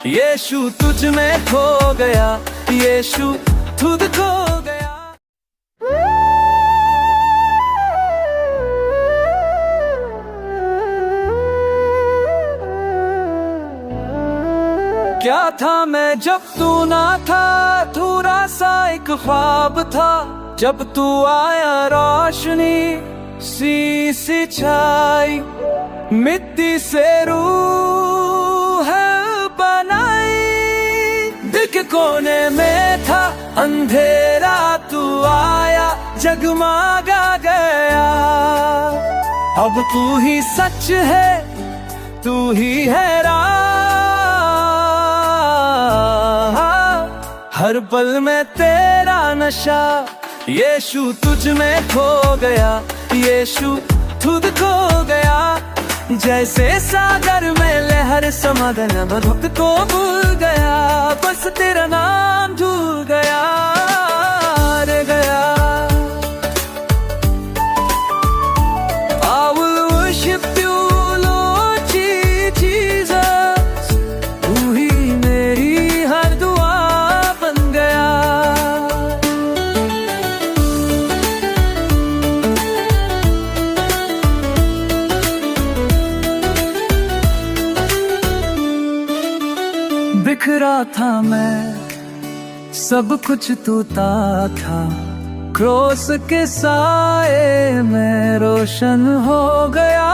यीशु तुझ में खो गया, यीशु खुद खो गया। क्या था मैं जब तू ना था, थोड़ा सा एक ख्वाब था। जब तू आया रोशनी सी छाई, मिट्टी से रूह बनाई। दिल के कोने में था अंधेरा, तू आया जगमगा गया। अब तू ही सच है, तू ही है राह। हर पल में तेरा नशा, यीशु तुझ में खो गया, यीशु खुद खो गया। जैसे सागर में लहर समा गया, वक्त को भूल गया, बस तेरा नाम भूल गया रे गया। I will worship you Lord Jesus, तू ही मेरी हर दुआ बन गया। बिखरा था मैं, सब कुछ टूटा था। क्रोस के साए में रोशन हो गया।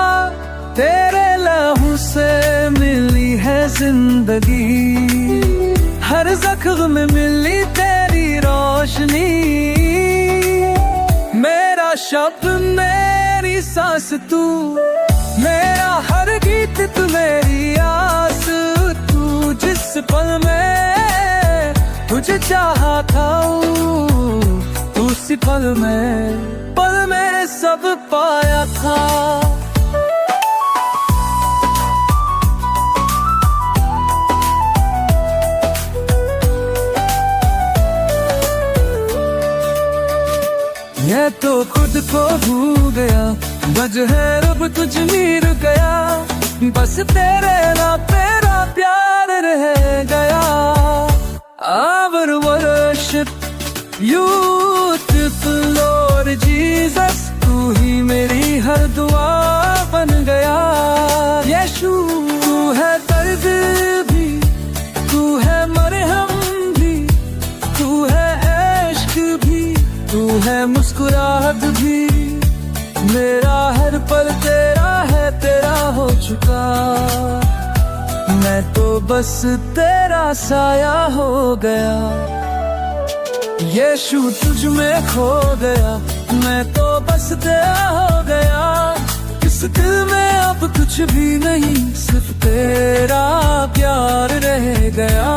तेरे लहू से मिली है जिंदगी, हर जख्म में मिली तेरी रोशनी। मेरा शब्द, मेरी सांस तू, मेरा हर गीत तू, मेरी आस तू। जिस पल में तुझे चाहा था, उसी पल में सब पाया था। मैं तो खुद को भूल गया, वजह रब तुझ में रुक गया। बस तेरे ना तेरा प्यार रह गया। I will worship you Lord Jesus, तू ही मेरी हर दुआ बन गया। यीशु तू है दर्द भी, तू है मरहम भी, तू है इश्क भी, तू है मुस्कुराहट भी। मेरा हर पल तेरा है, तेरा हो चुका। मैं तो बस तेरा साया हो गया। यीशु तुझ में खो गया, मैं तो बस तेरा हो गया। इस दिल में अब कुछ भी नहीं, सिर्फ तेरा प्यार रह गया।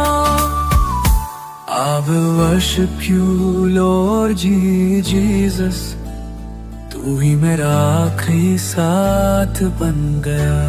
I will worship you Lord Jesus, तू ही मेरा आखिरी साथ बन गया।